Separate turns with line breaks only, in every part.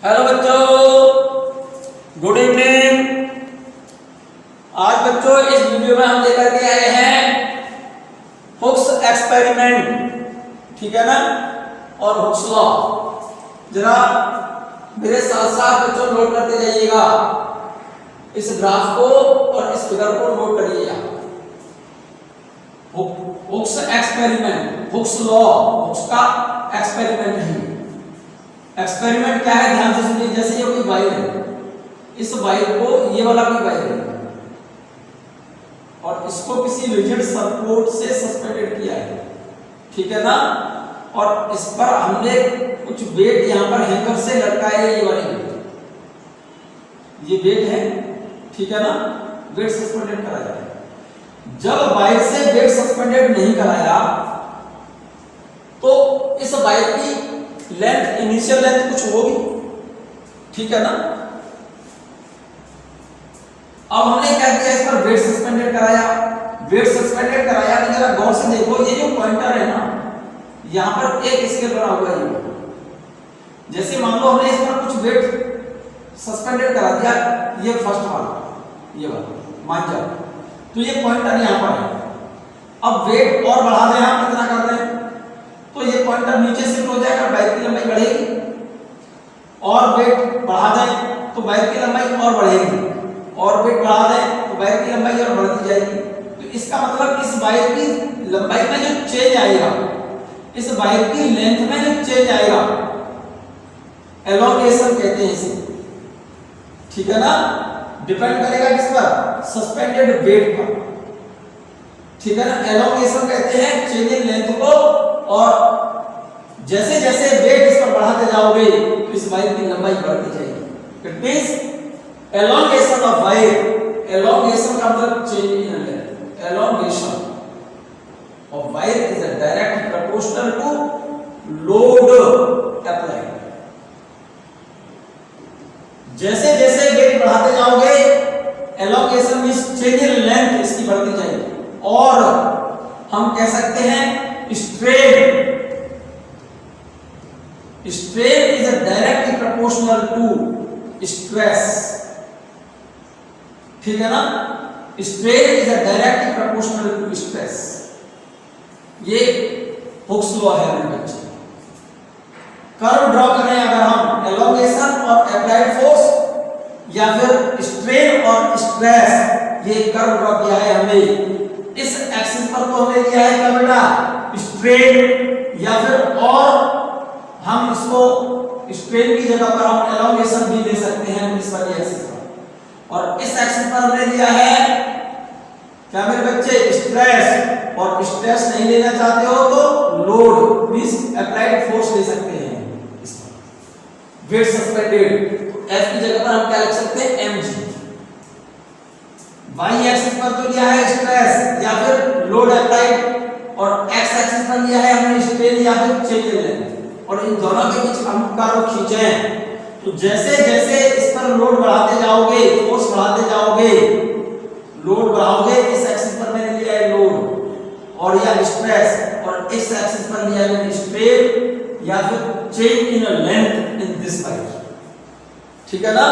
Hello बच्चों, good evening. आज बच्चों इस वीडियो में हम लेकर के आए हैं हुक्स एक्सपेरिमेंट, ठीक है ना, और हुक्स लॉ। जरा मेरे साथ साथ बच्चों नोट करते जाइएगा, इस ग्राफ को और इस फिगर को नोट करिएगा। Hooke's experiment, Hooke's law, Hooke's का एक्सपेरिमेंट है। एक्सपेरिमेंट क्या है, ध्यान से सुनिए। जैसे ये कोई वायर है, इस वायर को, ये वाला कोई वायर है, और इसको किसी रिजिड सपोर्ट से सस्पेंडेड किया है, ठीक है ना, और इस पर हमने कुछ वेट यहां पर हैंगर से लटकाए है। ये वाले वेट, ये वेट है, ठीक है ना, वेट सस्पेंडेड करा जाए। जब वायर से वेट सस्पेंडेड नहीं कराया तो इस वायर की लेंथ, इनिशियल लेंथ कुछ होगी, ठीक है ना। अब हमने क्या किया, इस पर वेट सस्पेंडेड कराया। वेट सस्पेंडेड कराया तो जरा गौर से देखो, ये जो पॉइंटर है ना, यहां पर एक स्केल बना हुआ है। जैसे मान लो हमने इस पर कुछ वेट सस्पेंडेड करा दिया, ये फर्स्ट वाला, ये वाला मान जाओ, तो ये पॉइंटर यहां पर है। अब वेट और बढ़ा दें, हम कितना कर दें तो ये पॉइंटर नीचे शिफ्ट हो जाएगा, वायर की लंबाई बढ़ेगी। और वेट बढ़ा दें तो वायर की लंबाई और बढ़ेगी, और वेट बढ़ा दें तो वायर की लंबाई और बढ़ती जाएगी। तो इसका मतलब इस वायर की लंबाई में जो चेंज आएगा, इस वायर की लेंथ में जो चेंज आएगा, एलोंगेशन कहते हैं इसे, ठीक है ना। डिपेंड करेगा किस पर, सस्पेंडेड वेट पर, ठीक है ना। एलोंगेशन कहते हैं चेंज इन लेंथ को, और जैसे जैसे वेट इस पर बढ़ाते जाओगे तो इस वायर की लंबाई बढ़ती जाएगी। It means elongation of wire, elongation का मतलब change in length, elongation of wire is directly proportional to load applied. जैसे जैसे वेट बढ़ाते जाओगे, elongation means change in length इसकी बढ़ती जाएगी। और हम कह सकते हैं strain, strain is directly proportional to stress, ठीक है ना। Strain is directly proportional to stress. ये हुक्स लॉ है मेरे बच्चे। कर्व ड्रॉ करें अगर हम, एलोंगेशन और अप्लाइड फोर्स या फिर स्ट्रेन और स्ट्रेस, ये कर्व ड्रॉ किया है हमने। इस एक्सिस पर तो हमने लिया है क्या बेटा, स्ट्रेन, या फिर और हम इसको स्ट्रेन की जगह पर हम एलोंगेशन भी ले सकते हैं इस वाली एक्सिस पर। और इस एक्सिस पर हमने लिया है क्या मेरे बच्चे, स्ट्रेस। और स्ट्रेस नहीं लेना चाहते हो तो लोड मींस अप्लाइड फोर्स ले सकते हैं इस पर, वेट सस्पेंडेड। एफ की जगह पर हम क्या लिख सकते हैं, mg। वाई एक्सिस पर तो लिया है स्ट्रेस या फिर लोड अप्लाइड, और एक्स एक्सिस पर लिया है हमने स्ट्रेन या फिर चेंज इन लेंथ। और इन दोनों के बीच हम कर्व खींचे, तो जैसे जैसे इस पर लोड बढ़ाते जाओगे, फोर्स बढ़ाते जाओगे, लोड बढ़ाओगे, इस एक्सिस पर मैंने लिया है लोड और या स्ट्रेस, और इस एक्सिस पर लिया है मैंने स्ट्रेन या फिर change in length in this wire, ठीक है ना।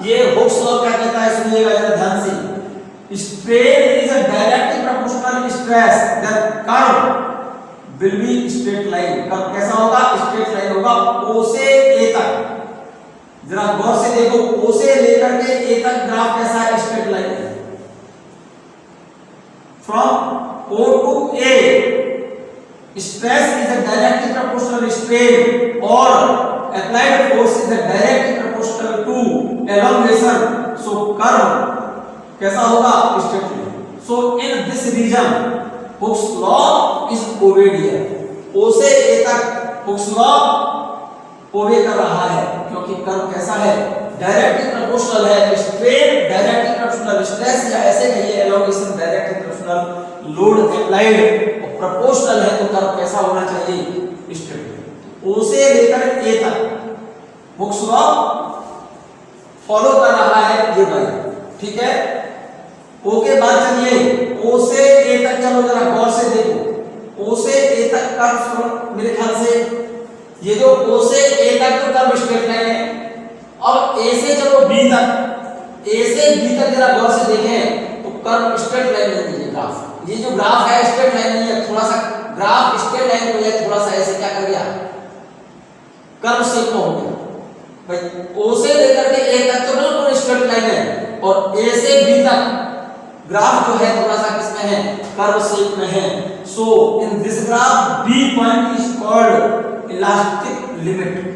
ये हुक्स लॉ क्या कहता है, सुनिएगा जरा ध्यान से। Strain is a directly proportional stress. The curve will be straight line. Curve कैसा होगा, स्ट्रेट लाइन होगा O से A तक। जरा गौर से देखो, O से लेकर के A तक ग्राफ कैसा है, स्ट्रेट लाइन है। From O to A, stress is a directly proportional strain, or applied force is a directly proportional to elongation. So curve कैसा होगा, straight line. So in this region Hooke's law is obeyed here. O से A तक hooks law ओबे कर रहा है, क्योंकि curve कैसा है, डायरेक्टली प्रोपोर्शनल है। स्ट्रेन डायरेक्टली प्रोपोर्शनल, स्ट्रेस या ऐसे कहिए elongation directly proportional, load applied और प्रोपोर्शनल है, तो कर्व कैसा होना चाहिए, स्ट्रेट लाइन। ओ से लेकर ए तक हुक्स लॉ फॉलो कर रहा है ये वाला, ठीक है। ओ के बाद चलिए ओ से ए तक चलो, जरा गौर से देखो। ओ से ए तक कर्व मेरे ख्याल से ये जो ओ से ए तक तो कर्व स्ट्रेट लाइन है, अब ए से चलो बी तक, ए से बी तक जरा गौर से देखें तो कर्व स्ट्रेट लाइन नहीं है ग्राफ। ये जो ग्राफ है स्ट्रेट लाइन नहीं है, थोड़ा सा ग्राफ स्ट्रेट लाइन हो जाए, थोड़ा सा ऐसे क्या कर गया, कर्व शेप में हो गया। भाई ओ से लेकर के ए तक तो बिल्कुल स्ट्रेट लाइन है, और ए से बी तक ग्राफ जो है थोड़ा सा किसमें है, कर्व शेप में है। So in this graph B point is called elastic limit.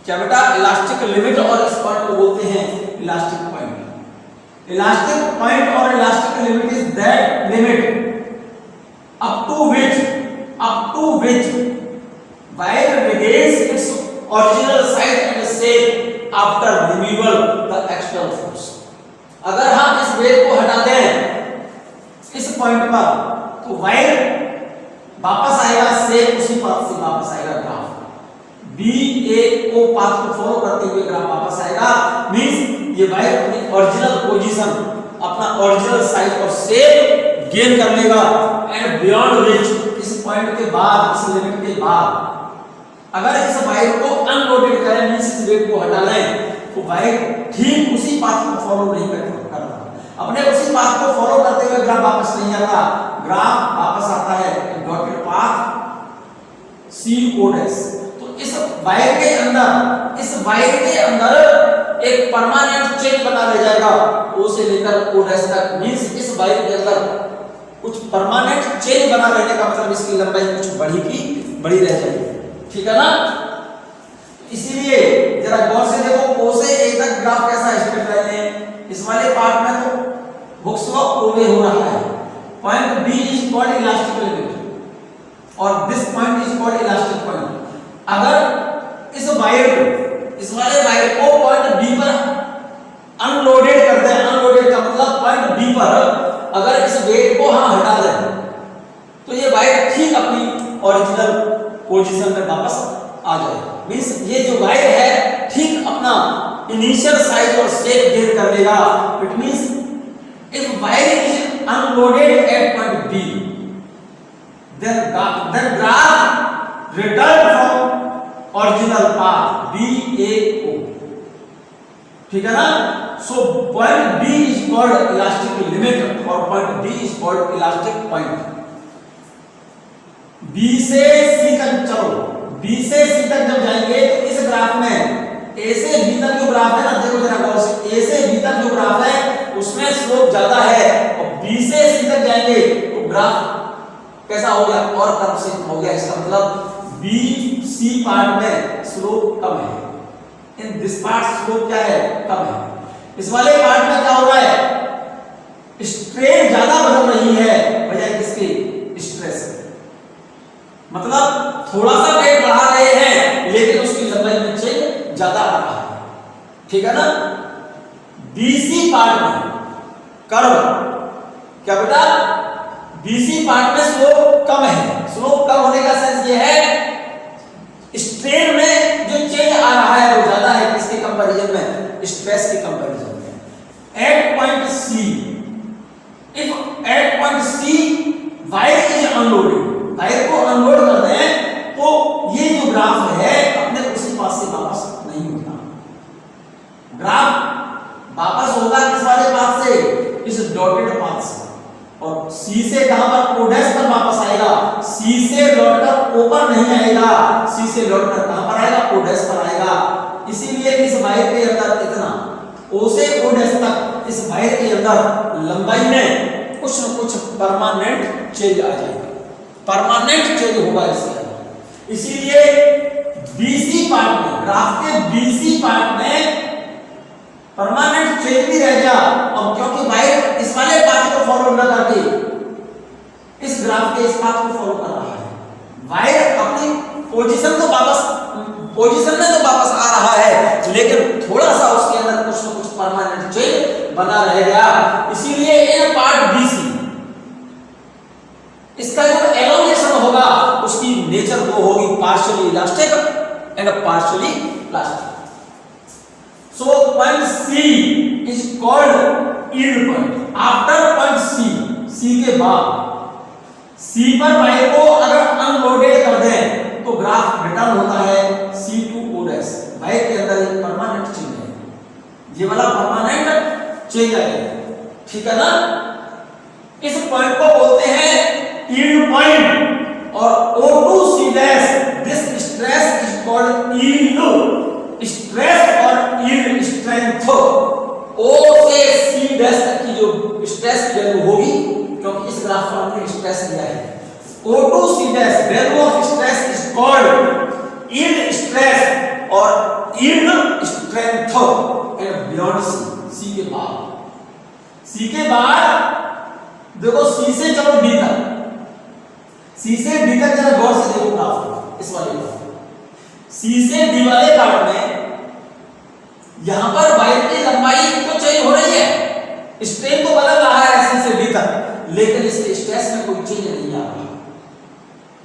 क्या बेटा, इलास्टिक लिमिट, और इस पॉइंट को बोलते हैं इलास्टिक पॉइंट। इलास्टिक पॉइंट और elastic limit is that limit up to which wire retains its original size and shape after removal the external force. अगर हम इस वेट को हटा दें इस पॉइंट पर तो वायर वापस आएगा, शेप उसी पाथ से वापस आएगा, ग्राफ बी ए ओ पाथ को फॉलो करते हुए ग्राफ वापस आएगा। मींस ये वायर अपनी ओरिजिनल पोजीशन, अपना ओरिजिनल साइज और शेप गेन कर लेगा। एंड बियॉन्ड विच, इस पॉइंट के बाद, इस लिमिट के बाद अगर इस वायर को अनलोडेड करें, मींस इस वेट को हटा लें, तो वायर ठीक उसी पाथ को फॉलो नहीं कर रहा, अपने उसी पाथ को फॉलो करते हुए ग्राफ वापस नहीं आता, ग्राफ वापस आता है डॉटेड पाथ सी ओ डैश। तो इस वायर के अंदर एक परमानेंट चेंज बना रह जाएगा, ओ से लेकर ओ डैश तक। मींस इस वायर के अंदर कुछ परमानेंट चेंज बना रहने का मतलब इसकी लंबाई कुछ बड़ी रह जाएगी, ठीक है ना। इसीलिए जरा गौर से देखो, ओ से ए तक ग्राफ कैसा स्ट्रेट लाइन है, इस वाले पार्ट में तो हुक स्लोप ओ वे हो रहा है। Point B is called elastic limit और this point is called elastic point. अगर इस वाले वायर को पॉइंट बी पर अनलोडेड कर दें, अनलोडेड का मतलब पॉइंट बी पर अगर इस वेट को हम हटा दें तो ये वायर ठीक अपनी ओरिजिनल पोजीशन में वापस आ जाएगा। मींस ये जो वायर है ठीक अपना इनिशियल साइज और शेप गेन कर लेगा। It means if wire is unloaded at point B, then graph return from original path B A O, ठीक है ना। So point B is called elastic limit और point B is called elastic point। B से C तक चलो, B से C तक जब जाएंगे तो इस ग्राफ में A से B तक जो ग्राफ है ना, देखो जरा गौर से, A से B तक जो ग्राफ है उसमें स्लोप ज्यादा है, और B से C तक जाएंगे तो ग्राफ कैसा हो गया, और कर्व से हो गया। इसका मतलब B C पार्ट में स्लोप कम है, इन दिस पार्ट स्लोप क्या है, कम है। इस वाले पार्ट में क्या हो रहा है, स्ट्रेन ज्यादा बदल रही है बजाय किसके, स्ट्रेस। मतलब थोड़ा सा वेट बढ़ा रहे हैं लेकिन उसकी लंबाई में चेंज ज्यादा आ रहा है, ठीक है ना। BC पार्ट में कर्व क्या बेटा, BC पार्ट में स्लोप कम है। स्लोप कम होने का सेंस ये है स्ट्रेन में जो चेंज आ रहा है वो ज्यादा है किसके कंपैरिजन में, स्ट्रेस के कंपैरिजन में। At point C, if at point C wire is unloaded, wire को अनलोड कर दें तो ये जो ग्राफ है अपने उसी पास से वापस नहीं होता, ग्राफ वापस होगा किस वाले पाथ से, इस डॉटेड पाथ से। और C से कहां पर, O डैश पर वापस आएगा। C से लौटकर O पर नहीं आएगा, C से लौटकर कहां पर आएगा, O डैश पर आएगा। इसीलिए इस वायर के अंदर इतना O से O डैश तक इस वायर के अंदर लंबाई में कुछ न कुछ परमानेंट चेंज आ जाएगा, परमानेंट चेंज होगा इसके अंदर। इसीलिए BC पार्ट में, ग्राफ के BC पार्ट में परमानेंट चेंज भी रह गया, और क्योंकि वायर इस वाले पाथ को फॉलो न करके इस ग्राफ के इस पाथ को फॉलो कर रहा है, वायर अपनी पोजीशन में तो वापस आ रहा है लेकिन थोड़ा सा उसके अंदर कुछ न कुछ परमानेंट चेंज बना रह गया। इसीलिए इन पार्ट BC इसका जो एलोंगेशन होगा उसकी नेचर वो होगी partially elastic and partially plastic. So point C is called yield point। After point C के बाद C पर वायर को अगर अनलोडेड कर दें तो ग्राफ रिटर्न होता है C to O dash. Wire के अंदर एक परमानेंट चेंज है, ये वाला परमानेंट चेंज आएगा, ठीक है ना। इस पॉइंट को बोलते हैं यील्ड पॉइंट और O2C dash, this stress is called yield stress और यील्ड स्ट्रेंथ। O से C डैश तक की जो स्ट्रेस की वैल्यू होगी, क्योंकि इस ग्राफ पर हमने स्ट्रेस लिया है, O2C dash value of stress is called yield stress और yield strength and beyond C के बाद, C के बाद देखो C से चलो D तक, C से D तक जरा गौर से देखो ग्राफ, इस वाले ग्राफ C से D वाले पार्ट में यहां पर वायर की लंबाई तो चेंज हो रही है, स्ट्रेन तो बदल रहा है C से D तक, लेकिन इसके स्ट्रेस में कोई चेंज नहीं आ रहा।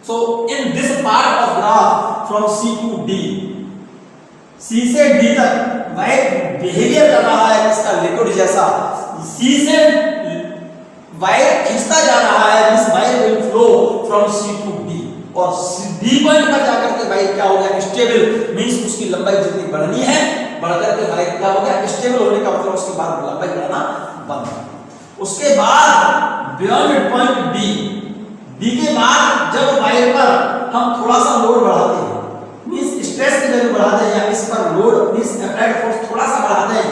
So in this part of graph from C to D, C से D तक वायर बिहेवियर कर रहा है इसका लिक्विड जैसा, C से वायर खींचता जा रहा है, this wire will flow from C to D, और D पॉइंट पर जाकर के वायर क्या हो गया, स्टेबल, मींस उसकी लंबाई जितनी बढ़नी है बढ़कर के वायर क्या हो गया, स्टेबल होने का मतलब उसके बाद लंबाई बढ़ना बंद। उसके बाद बियॉन्ड पॉइंट D के बाद जब वायर पर हम थोड़ा सा लोड बढ़ाते हैं, मींस स्ट्रेस की वैल्यू बढ़ाते हैं, या इस पर लोड मींस अप्लाइड फोर्स थोड़ा सा बढ़ाते हैं,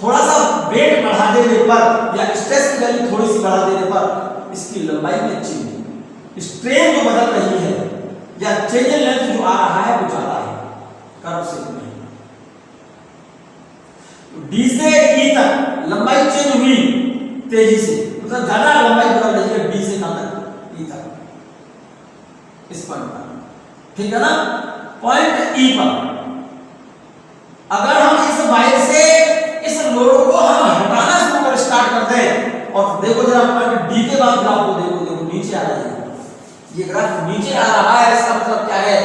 थोड़ा सा वेट बढ़ा देने पर या स्ट्रेस की वैल्यू थोड़ी सी बढ़ा देने पर इसकी लंबाई में चेंज, स्ट्रेन जो बदल रही है या चेंज इन लेंथ जो आ रहा है वो ज्यादा है कर्व से नहीं। D से E तक लंबाई चेंज हुई तेजी से, मतलब ज्यादा लंबाई बदल रही है D से कहां तक, E तक, इस पॉइंट पर, ठीक है ना। पॉइंट E पर अगर हम इस वायर से इस लोड को हम हटाना शुरू कर स्टार्ट करते हैं, और देखो जरा पॉइंट D के बाद ग्राफ को देखो, देखो नीचे आ रहा है, ये ग्राफ नीचे आ रहा है, इसका मतलब क्या है,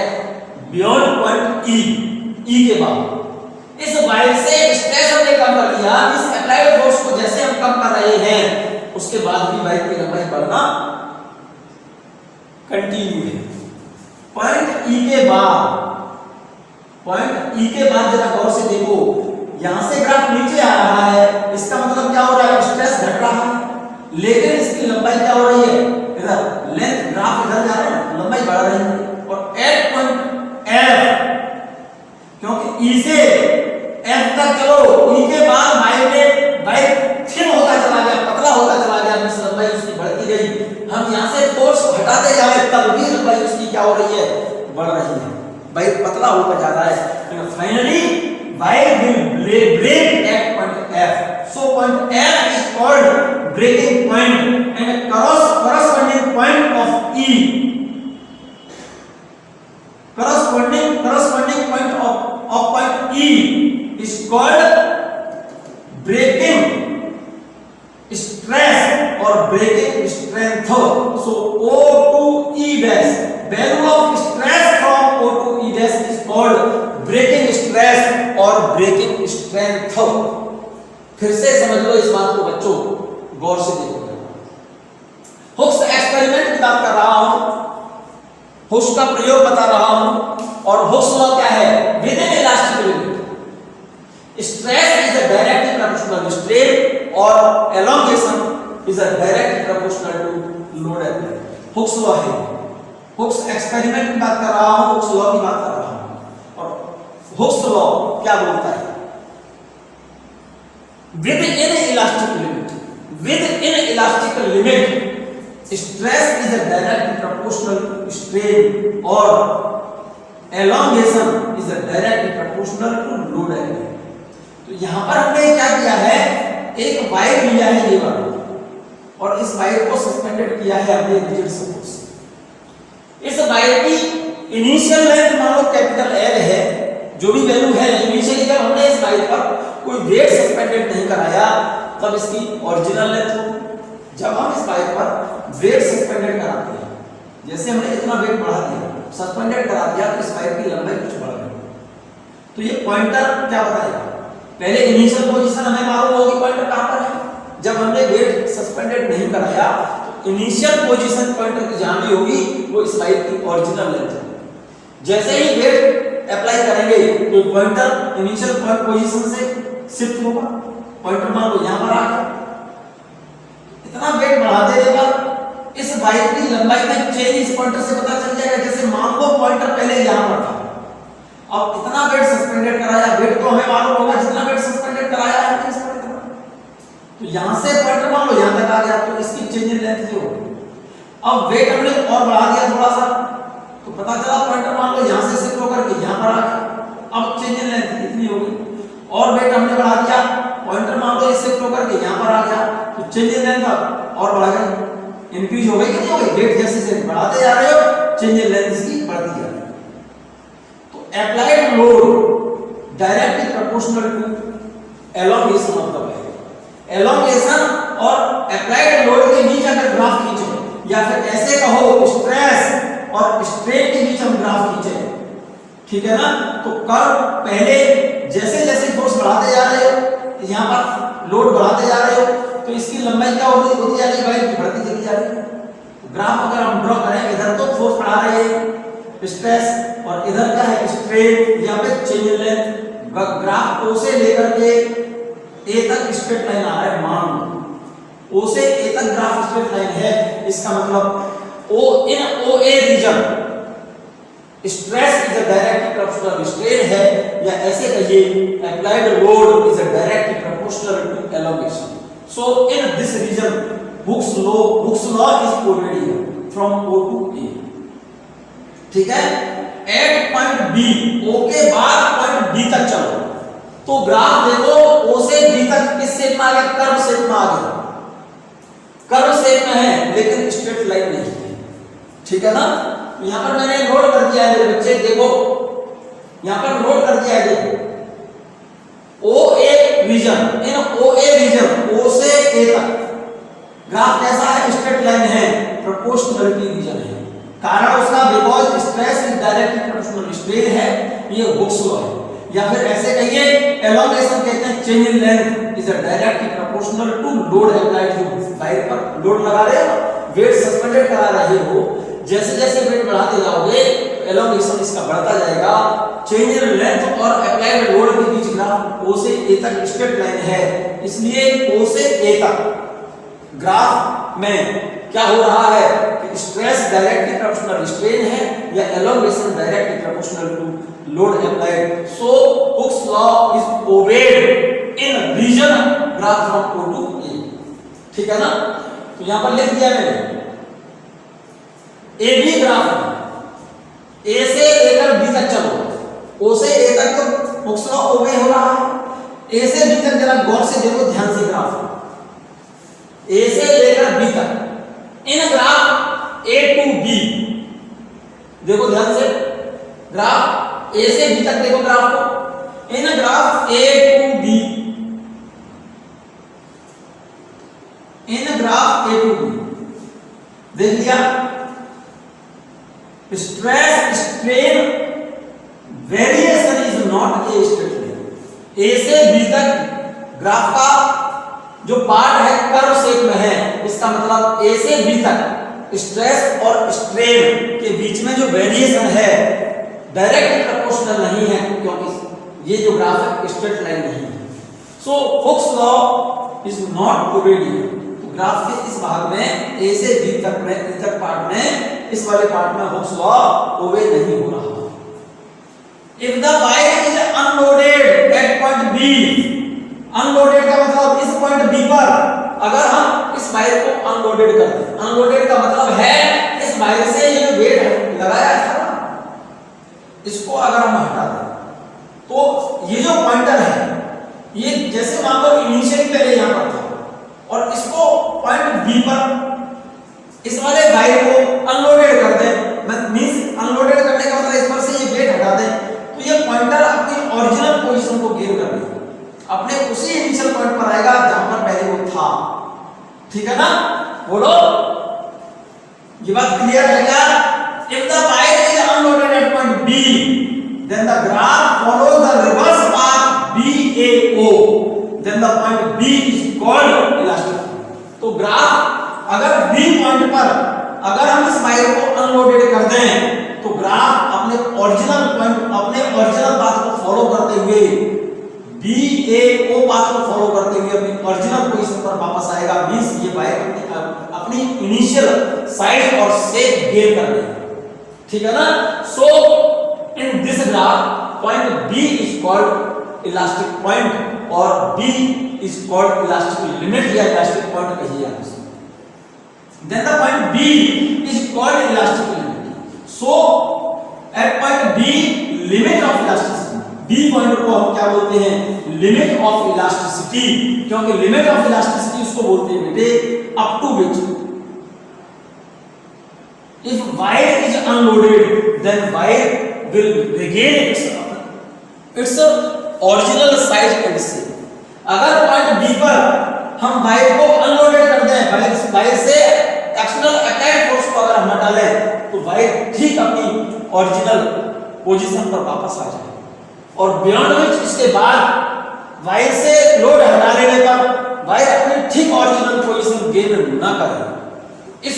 बियॉन्ड पॉइंट E के बाद इस वायर से स्ट्रेस हमने कम कर दिया, इस अप्लाइड फोर्स को जैसे हम कम कर रहे हैं उसके बाद भी वायर की लंबाई बढ़ना कंटिन्यू है। पॉइंट E के बाद, पॉइंट E के बाद जरा गौर से देखो, यहां से ग्राफ नीचे आ रहा है, इसका मतलब क्या हो रहा है, स्ट्रेस घट रहा है, लेकिन इसकी लंबाई क्या हो रही है, इधर लेंथ ग्राफ इधर जा रहा है, लंबाई बढ़ रही है। और एट पॉइंट F, क्योंकि E से F तक चलो, E के बाद वायर थिन होता चला गया, पतला होता चला गया, इस लंबाई उसकी बढ़ती गई, हम यहां से फोर्स हटाते जा रहे तब भी लंबाई उसकी क्या हो रही है, बढ़ रही है, वायर पतला होता जा रहा है। Finally wire will break at point F. So point F is called breaking point and corresponding point of E. Corresponding point of point E is called breaking stress or breaking strength. So O to E dash, value of stress from O to E dash is called breaking stress और breaking strength. फिर से समझ लो इस बात को बच्चों, गौर से देखो, हुक्स एक्सपेरिमेंट की बात कर रहा हूं, हुक्स का प्रयोग बता रहा हूं, और हुक्स लॉ क्या है, within elastic limit stress is a directly proportional strain और elongation is a directly proportional to load applied. Hooke's law है, हुक्स एक्सपेरिमेंट की बात कर रहा हूं, हुक्स लॉ की बात कर रहा हूं। हुक्स लॉ क्या बोलता है, within elastic limit, within elastic limit stress is a directly proportional strain और elongation is a directly proportional to load applied. तो यहां पर हमने क्या किया है, एक वायर लिया है ये वाला, और इस वायर को सस्पेंडेड किया है हमने रिजिड सपोर्ट से। इस वायर की इनिशियल लेंथ मान लो कैपिटल L है, जो भी वैल्यू है इनिशियली जब हमने इस वायर पर कोई वेट सस्पेंडेड नहीं कराया तब इसकी ओरिजिनल लेंथ हो। जब हम इस वायर पर वेट सस्पेंडेड कराते हैं, जैसे हमने इतना वेट बढ़ा दिया, सस्पेंडेड करा दिया, तो इस वायर की लंबाई कुछ बढ़ गई, तो ये पॉइंटर क्या बताएगा, पहले इनिशियल पोजीशन हमें मालूम होगी पॉइंटर कहां पर है। जब हमने वेट सस्पेंडेड नहीं कराया तो इनिशियल पोजीशन पॉइंटर की जहां भी होगी वो इस वायर की ओरिजिनल लेंथ है। जैसे ही वेट अप्लाई करेंगे तो पॉइंटर इनिशियल पॉइंट पोजीशन से शिफ्ट होगा, पॉइंटर मान लो यहां पर आ गया। इतना वेट बढ़ा देने पर इस वायर की लंबाई में चेंज इस पॉइंटर से पता चल जाएगा। जैसे मान लो पॉइंटर पहले यहां पर था, अब इतना वेट सस्पेंडेड कराया, वेट तो हमें मालूम होगा जितना वेट सस्पेंडेड कराया है इस पर इतना, तो यहां से पॉइंटर मान लो यहां तक आ गया, तो इसकी चेंज इन लेंथ ये होगी। अब वेट हमने और बढ़ा दिया थोड़ा सा, तो पता चला पॉइंटर मान लो यहां से शिफ्ट होकर के यहां पर आ गया, अब चेंज इन लेंथ इतनी होगी। और वेट हमने बढ़ा दिया, पॉइंटर मान लो शिफ्ट होकर के यहां पर आ गया, तो चेंज इन लेंथ और बढ़ गई, इंक्रीज हो गई कि नहीं हो गई? वेट जैसे जैसे बढ़ाते जा रहे हो चेंज इन लेंथ इसकी बढ़ती जा रही है। तो applied load directly proportional to elongation of the wire. Elongation और अप्लाइड लोड के बीच अगर ग्राफ खींचो, या फिर ऐसे कहो स्ट्रेस और स्ट्रेन के बीच हम ग्राफ खींचे, ठीक है ना, तो कर्व पहले जैसे जैसे फोर्स बढ़ाते जा रहे हो, यहां पर लोड बढ़ाते जा रहे हो, तो इसकी लंबाई क्या होती जा रही है, वायर की बढ़ती चली जा रही है। तो ग्राफ अगर हम ड्रॉ करें, इधर तो फोर्स बढ़ा रहे हैं स्ट्रेस, और इधर क्या है स्ट्रेन, यहां पे चेंज इन लेंथ। ग्राफ ओ से लेकर के ए तक स्ट्रेट लाइन आ रहा है, मान लो ओ से ए तक ग्राफ स्ट्रेट लाइन है, इसका मतलब O in O A region stress is a directly proportional strain है, या ऐसे कहिए applied load is a directly proportional to elongation. So in this region Hooke's law is quoted here from O to A, ठीक है। Eight point B, ओ के बाद point B तक चलो, तो ग्राफ देखो ओ से बी तक किस शेप में आ गया, कर्व शेप में आ गया, कर्व शेप में है लेकिन स्ट्रेट लाइन नहीं है, ठीक है ना। यहां पर मैंने नोट कर दिया है मेरे बच्चे, देखो यहां पर नोट कर दिया है, देखो ओ A reason, in O A reason ओ से ए तक ग्राफ कैसा है, स्ट्रेट लाइन है, प्रोपोर्शनलिटी रीजन है। कारण उसका because stress is directly proportional strain है, ये हुक्स लॉ है। या फिर ऐसे कहिए एलोंगेशन कहते हैं change in length is a directly proportional to load applied to wire पर लोड लगा रहे हो, वेट सस्पेंडेड करा रहे हो, जैसे जैसे वेट बढ़ाते जाओगे एलोंगेशन इसका बढ़ता जाएगा। चेंज इन लेंथ और अप्लाइड लोड के बीच ग्राफ ओ से ए तक स्ट्रेट लाइन है, इसलिए ओ से ए तक ग्राफ में क्या हो रहा है कि स्ट्रेस डायरेक्टली प्रोपोर्शनल स्ट्रेन है, या elongation directly proportional to load applied. So Hooke's law is obeyed in region graph from O to A, ठीक है ना। तो यहां पर लिख दिया मैंने ए बी ग्राफ है, ए से लेकर बी तक चलो, ओ से ए तक तो हुक्स लॉ ओबे हो रहा है, ए से बी तक जरा गौर से देखो, ध्यान से ग्राफ ए से लेकर बी तक, इन ग्राफ ए टू बी देखो ध्यान से, ग्राफ ए से बी तक देखो ग्राफ को, in graph A to B, in graph A to B देख लिया, stress strain variation is not a straight line. A से बी तक ग्राफ का जो पार्ट है कर्व शेप में है, इसका मतलब ए से बी तक स्ट्रेस और स्ट्रेन के बीच में जो वेरिएशन है डायरेक्टली प्रोपोर्शनल नहीं है, क्योंकि ये जो ग्राफ है स्ट्रेट लाइन नहीं है। So Hooke's law is not obeyed. तो ग्राफ के इस भाग में ए से बी तक में तक पार्ट में, इस वाले पार्ट में हुक्स लॉ ओबे नहीं हो रहा। If the wire is unloaded at point B, unloaded का मतलब इस पॉइंट बी पर अगर हम इस वायर को अनलोडेड कर दें, अनलोडेड का मतलब है इस वायर से ये वेट लगाया था ना, इसको अगर हम हटा दें, तो ये जो पॉइंटर है ये जैसे मान लो इनिशियली पहले यहां पर था, और इसको पॉइंट बी पर इस वाले वायर को अनलोडेड कर दें, मींस अनलोडेड करने का मतलब इस पर से ये वेट हटा दें, तो ये पॉइंटर अपनी ओरिजिनल पोजीशन को गेन कर लेगा, अपने उसी इनिशियल पॉइंट पर आएगा जहां पर पहले वो था, ठीक है ना। बोलो ये बात क्लियर है क्या? If the wire is unloaded at point B, then the graph follows the reverse path BAO, then the point B is called elastic. तो ग्राफ अगर B पॉइंट पर अगर हम इस वायर को अनलोडेड कर दें, तो ग्राफ अपने ओरिजिनल पॉइंट, अपने ओरिजिनल पाथ को फॉलो करते हुए बी ए ओ पाथ को फॉलो करते हुए अपनी ओरिजिनल पोजीशन पर वापस आएगा, मींस ये वायर अपनी इनिशियल साइज और शेप गेन कर लेगा, ठीक है ना। So in this graph point B is called elastic point और B is called elastic limit या इलास्टिक पॉइंट कहिए आप इसे। Then the point B is called elastic limit. So at point B limit of elasticity, B point को हम क्या बोलते हैं, लिमिट ऑफ इलास्टिसिटी, क्योंकि लिमिट ऑफ इलास्टिसिटी उसको बोलते हैं बेटे up to which if wire is unloaded then wire will regain its original size and shape. अगर पॉइंट बी पर हम वायर को अनलोडेड कर दें, वायर से एक्सटर्नल अप्लाइड फोर्स को अगर हम हटा लें तो वायर ठीक अपनी ओरिजिनल पोजीशन पर वापस आ जाए, और बियॉन्ड विच इसके बाद वायर से लोड हटा लेने पर वायर अपनी ठीक ओरिजिनल पोजीशन गेन ना करे। इस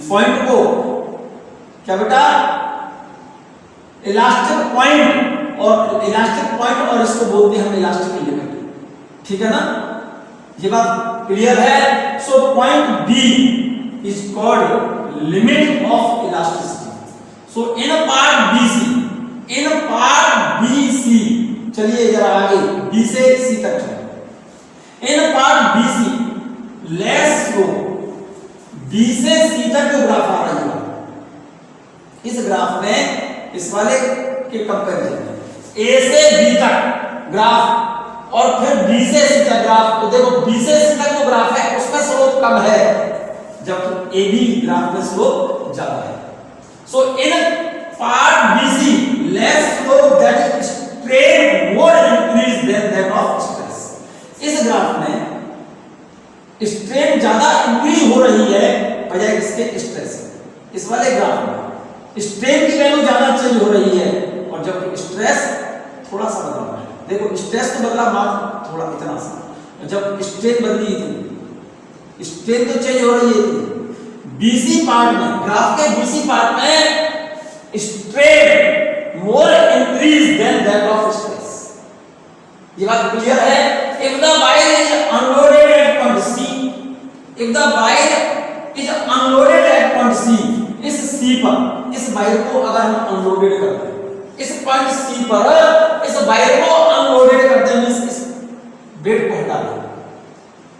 पॉइंट को क्या बेटा इलास्टिक पॉइंट और इसको बोलते हैं हम इलास्टिक लिमिट, ठीक है ना, ये बात क्लियर है। So point B is called limit of elasticity. So in part B C, चलिए जरा आगे बी से सी तक चलिए। In part B C let's go, B से सी तक जो ग्राफ आ रहा है, इस ग्राफ में इस वाले के कंपैरिजन ए से बी तक ग्राफ और फिर बी से सी तक ग्राफ, तो देखो बी से सी तक जो ग्राफ है उसमें स्लोप कम है, जब ए बी ग्राफ में स्लोप ज्यादा है। So in part B C less slope that strain more increase then that of stress. इस ग्राफ में स्ट्रेन ज्यादा इंक्रीज हो रही है बजाय इसके स्ट्रेस। इस वाले ग्राफ में स्ट्रेन की वैल्यू ज्यादा चेंज हो रही है और जबकि स्ट्रेस थोड़ा सा बदल रहा है। देखो स्ट्रेस तो बदला मात्र थोड़ा इतना सा, जब स्ट्रेन बदली थी, स्ट्रेन तो चेंज हो रही है। बीसी पार्ट में, ग्राफ के बीसी पार्ट में strain more increase then that of stress. ये बात क्लियर है। If the wire is unloaded at point C, if the wire is unloaded at point C, इस सी पर इस वायर को अगर हम अनलोडेड करते हैं, इस पॉइंट सी पर इस वायर को अनलोडेड करते हैं, इस बेड को हटा दें,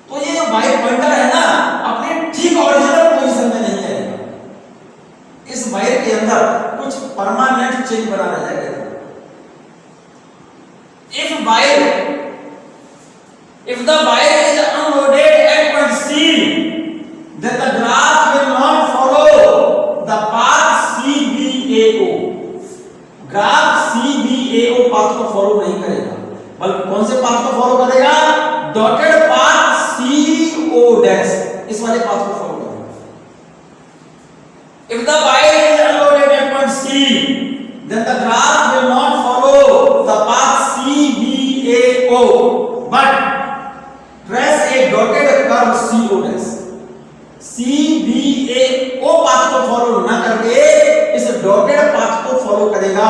तो ये जो वायर पॉइंटर है ना अपने ठीक ओरिजिनल पोजीशन में नहीं आएगा। इस वायर के अंदर कुछ परमानेंट चेंज बना रह जाएगा। if the wire is unloaded at point C, then the graph will not follow the path CBAO. Graph CBAO path को फॉलो नहीं करेगा, बल्कि कौन से पाथ को फॉलो करेगा, डॉटेड पाथ CO डैश, इस वाले पाथ को फॉलो करेगा। If the wire is unloaded at point C, then the graph will not follow the path CBAO, but trace a dotted curve CO dash। CBAO path को follow ना करके इस dotted path को follow करेगा,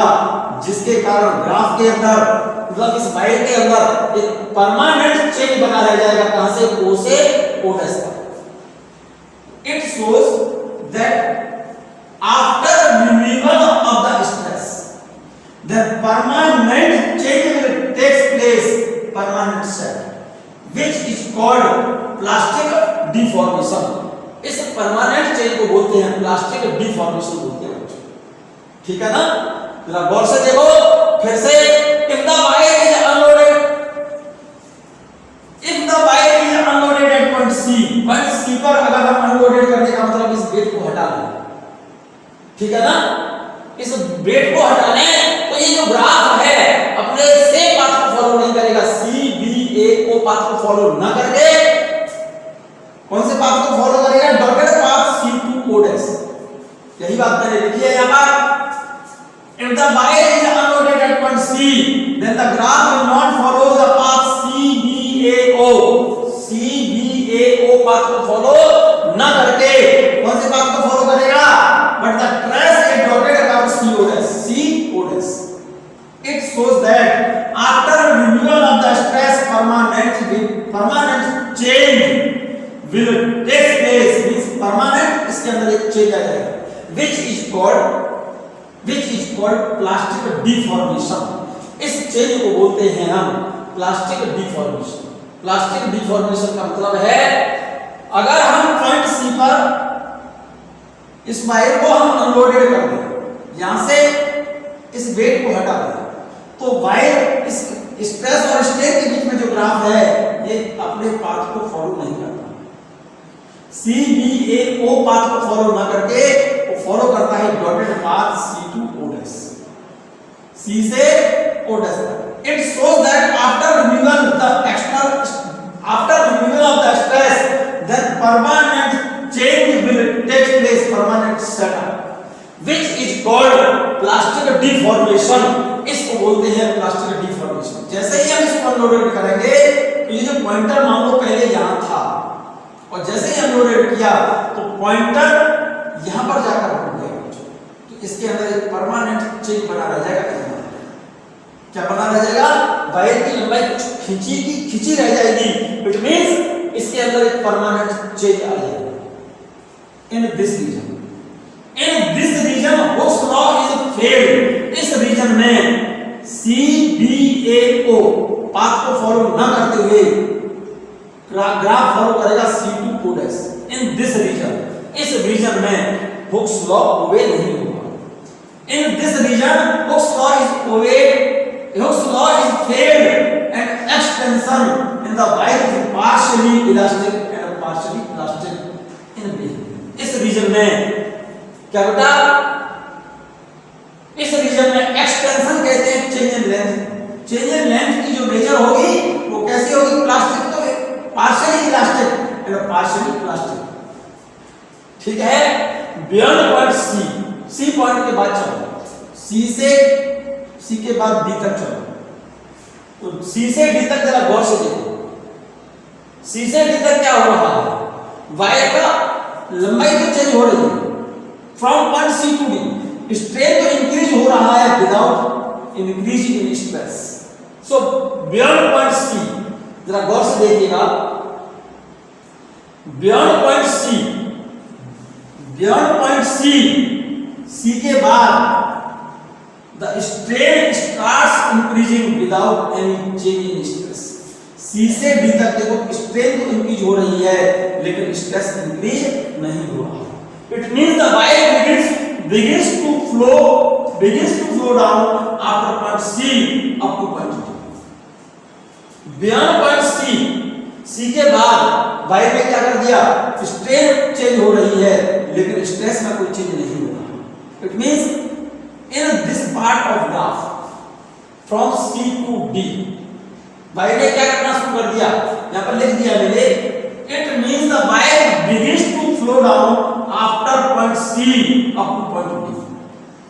जिसके कारण graph के अंदर मतलब इस वायर के अंदर एक परमानेंट चेंज बना रह जाएगा। कहां से, O से O डैश तक। It shows that after removal of the stress the permanent change will takes place, permanent set which is called plastic deformation. इस परमानेंट चेंज को बोलते हैं प्लास्टिक डिफॉर्मेशन बोलते हैं, ठीक है ना। जरा गौर से देखो फिर से। If the wire is unloaded, if the wire is unloaded at point C, point C पर अगर हम अनलोडेड करने का मतलब इस बेड को हटा दें, ठीक है ना, इस बेड को हटा लें तो ये जो ग्राफ है अपने सेम पाथ को फॉलो नहीं करेगा। CBAO पाथ को फॉलो ना करके कौन से पाथ को फॉलो करेगा, डॉटेड पाथ C2O डैश। यही बात मैंने लिखी है यहां पर। If the wire is unloaded at point C, then the graph will not follow the path CBAO। CBAO path को फॉलो ना करके कौन से पाथ को फॉलो करेगा, but the trace a dotted curve CO dash। It shows that after removal of the permanent change will take place, means permanent, इसके अंदर एक चेंज आ जाएगा, which is called plastic deformation. इस चेंज को बोलते हैं हम प्लास्टिक डिफॉर्मेशन. प्लास्टिक डिफॉर्मेशन का मतलब है अगर हम पॉइंट सी पर इस वायर को हम अनलोडेड कर दें, यहां से इस वेट को हटा दें, तो वायर इस स्ट्रेस और स्ट्रेन के बीच में जो ग्राफ है ये अपने पाथ को फॉलो नहीं करता. CBAO पाथ को फॉलो ना करके वो फॉलो करता है dotted path C to O dash, C से O dash. It shows that after removal of the stress, then permanent change will take place, permanent setup, which is called plastic deformation. इसको बोलते हैं plastic deformation. जैसे ही हम इसको unloaded करेंगे तो ये जो पॉइंटर मान लो पहले यहां था और जैसे ही अनलोडेड किया तो पॉइंटर यहां पर जाकर रुक गया, तो इसके अंदर एक परमानेंट चेंज बना रह जाएगा. क्या बना रह जाएगा? वायर की लंबाई कुछ खिंची रह जाएगी. इट मींस इसके अंदर एक परमानेंट चेंज आ जाएगा. In this region Hooke's law is failed. इस रीजन में CBAO पाथ को फॉलो न करते हुए ग्राफ फॉलो करेगा C to O dash. In this region, इस रीजन में हुक्स लॉ ओबे नहीं होगा. In this region Hooke's law is failed and extension in the wire is partially elastic and partially plastic in behavior. इस region में क्या बेटा, इस region में एक्सटेंशन कहते हैं change in length. Change in length की जो मेजर होगी वो कैसी होगी? प्लास्टिक तो partially elastic and partially plastic. ठीक है. बियॉन्ड पॉइंट सी पॉइंट के बाद चलो, सी के बाद डी तक चलो. तो सी से डी तक जरा गौर से देखो. सी से डी तक क्या हो रहा है? वायर का लंबाई तो चेंज हो रही है from point C to D. Strain तो इंक्रीज हो रहा है without increase in stress. So beyond point सी, जरा गौर से देखिएगा. बियॉन्ड पॉइंट सी के बाद the strain starts increasing without any change in stress. C से D तक देखो स्ट्रेन तो इंक्रीज हो रही है लेकिन स्ट्रेस इंक्रीज नहीं हो रहा. It means the wire begins to flow down after point C up to point D. Beyond point C के बाद वायर में क्या कर दिया? स्ट्रेन चेंज हो रही है लेकिन स्ट्रेस में कोई चेंज नहीं हो रहा. It means in this part of graph from C to D wire ने क्या करना शुरू कर दिया? यहां पर लिख दिया मैंने. It means the wire begins to flow down after point C up to point D.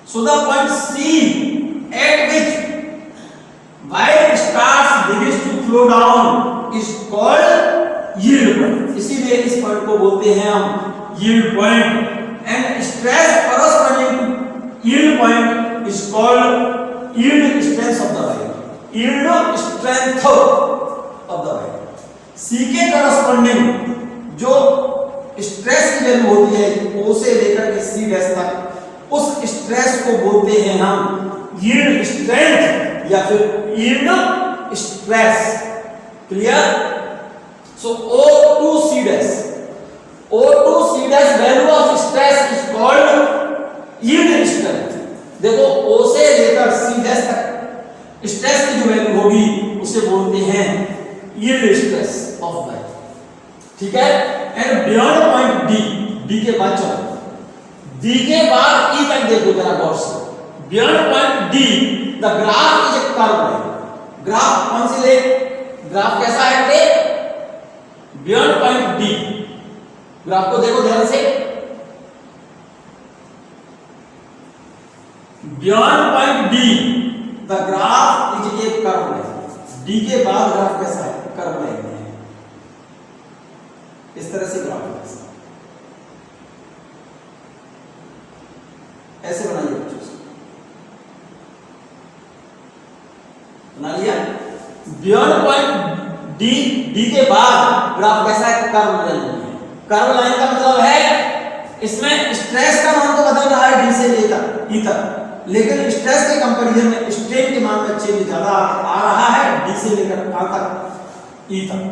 So the point C at which wire begins to flow down is called yield point. इसीलिए इस पॉइंट को बोलते हैं हम yield point. And stress corresponding to yield point is called yield strength of the wire. Yield strength of the wire. C के corresponding जो stress की value होती है O से लेकर के C डैश तक, उस स्ट्रेस को बोलते हैं हम yield strength या फिर yield stress. Clear? So O to C dash value of stress is called yield strength. देखो O से लेकर C डैश तक स्ट्रेस की जो वैल्यू होगी उसे बोलते हैं yield stress of wire. ठीक है. एंड बियॉन्ड पॉइंट D के बाद चलो, D के बाद E तक देखो जरा गौर से. Beyond point D the graph is a curve है. ग्राफ कौन सी ले? ग्राफ कैसा है बेटे? Beyond point D. ग्राफ को देखो ध्यान से. Beyond point D the graph is a curve है. D के बाद ग्राफ कैसा है? कर्व है. इस तरह से ग्राफ ऐसे बनाइए बच्चों से. बना लिया. बियॉन्ड पॉइंट डी के बाद ग्राफ कैसा है, कर्व लाइन है। कर्व लाइन का मतलब है इसमें स्ट्रेस का मान तो बदल रहा है डी से लेकर ई तक, लेकिन स्ट्रेस के कंपैरिजन में स्ट्रेन के मान में चेंज ज्यादा आ रहा है डी से लेकर कहां तक, ई तक।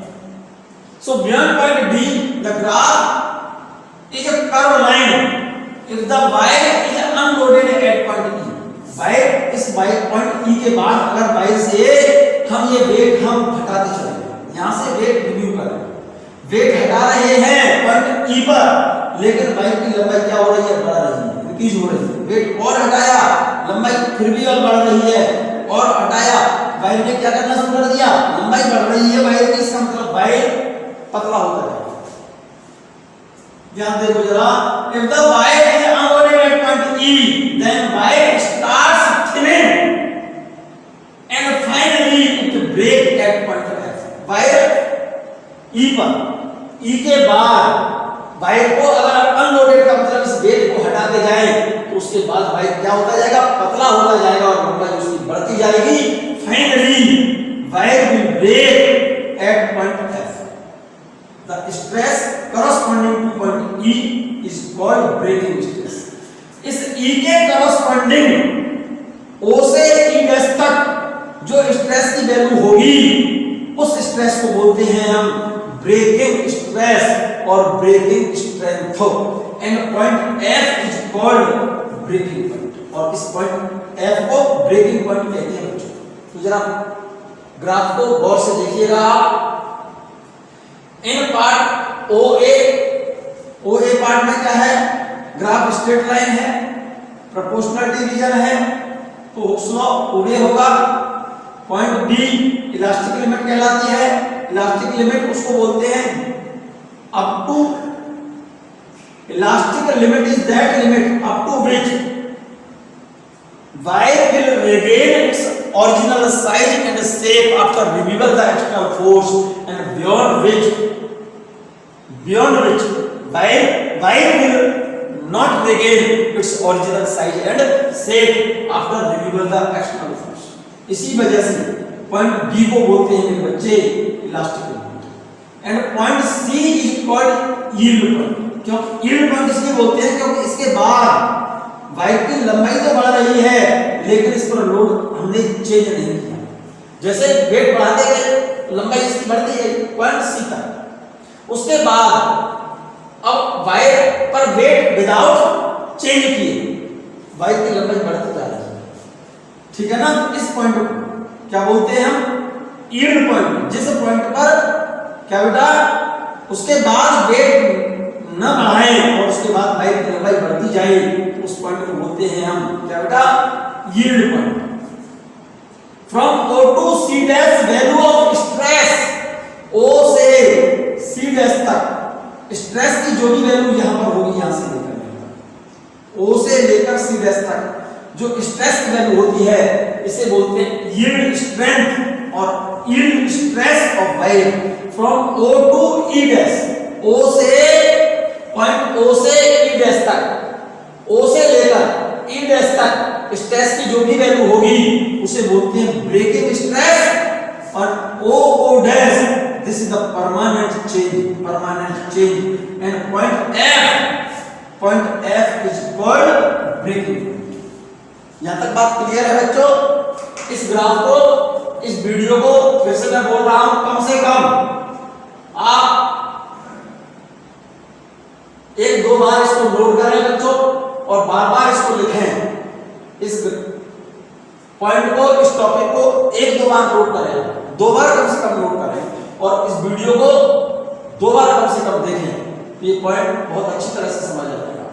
सो beyond point D the graph is a curve line if the wire is unloaded at point E, wire इस वायर पॉइंट E के बाद अगर वायर से हम ये वेट हम हटाते चले, यहां से वेट रिव्यू करें, वेट हटा रहे हैं पॉइंट E पर, लेकिन वायर की लंबाई क्या हो रही है, बढ़ रही है, इंक्रीज हो रही है। वेट और हटाया, लंबाई फिर भी और बढ़ रही है, और हटाया, वायर ने क्या करना शुरू कर दिया, लंबाई बढ़ रही है वायर की, इसका मतलब वायर पतला होता है। ध्यान देखो जरा, if the wire is unloaded at point E, then wire starts thinning and finally it break at point F. Wire E पर, E के बाद वायर को अगर अनलोडेड का मतलब इस वेट को हटाते जाए तो उसके बाद वायर क्या होता जाएगा, पतला होता जाएगा और लंबाई उसकी बढ़ती जाएगी। Finally wire will break at point F. The stress corresponding to point E is called breaking stress. इस E के corresponding O से E डैश तक जो स्ट्रेस की वैल्यू होगी उस स्ट्रेस को बोलते हैं हम ब्रेकिंग स्ट्रेस और breaking strength, and point F is called breaking point, और इस पॉइंट F को ब्रेकिंग पॉइंट कहते हैं बच्चों। तो जरा ग्राफ को गौर से देखिएगा। इन पार्ट OA पार्ट में क्या है, ग्राफ स्ट्रेट लाइन है, प्रोपोर्शनल डिवीजन है, तो हुक्स लॉ OA होगा। पॉइंट B इलास्टिक लिमिट कहलाती है, इलास्टिक लिमिट उसको बोलते हैं up to, elastic limit is that limit up to which wire will retain its original size and shape after removal the external force, and beyond which wire will not regain its original size and shape after removal the external force. इसी वजह से point B को बोलते हैं मेरे बच्चे elastic limit, and point C is called yield point. क्यों yield point इसलिए बोलते हैं क्योंकि इसके बाद वायर की लंबाई तो बढ़ रही है लेकिन इस पर लोड हमने चेंज नहीं किया, जैसे वेट बढ़ाते गए लंबाई इसकी बढ़ती है पॉइंट C तक, उसके बाद अब वायर पर वेट विदाउट चेंज किए वायर की लंबाई बढ़ती जा रही है, ठीक है ना। इस पॉइंट को क्या बोलते हैं हम, यील्ड पॉइंट। जिस पॉइंट पर क्या बेटा उसके बाद वेट न बढ़ाएं और उसके बाद वायर की लंबाई बढ़ती जाए, उस पॉइंट को बोलते हैं हम क्या बेटा, yield point. From O to C dash value of stress, O से C डैश तक स्ट्रेस की जो भी वैल्यू यहां पर होगी, यहां से लेकर O से लेकर C डैश तक जो स्ट्रेस की वैल्यू होती है इसे बोलते हैं यील्ड स्ट्रेंथ और yield stress of wire. From O to E dash, O से पॉइंट O से E डैश तक, O से लेकर E डैश तक स्ट्रेस की जो भी वैल्यू होगी उसे बोलते हैं ब्रेकिंग स्ट्रेस, और O dash this is the permanent change, and point F is called breaking. यहां तक बात क्लियर है बच्चों। इस ग्राफ को, इस वीडियो को फिर से मैं बोल रहा हूं, कम से कम आप 1-2 बार इसको नोट करें बच्चों और बार-बार इसको लिखें। इस पॉइंट को, इस टॉपिक को 1-2 बार नोट करें, 2 बार कम से कम नोट करें, और इस वीडियो को 2 बार कम से कम देखें। ये पॉइंट बहुत अच्छी तरह से समझ आएगा।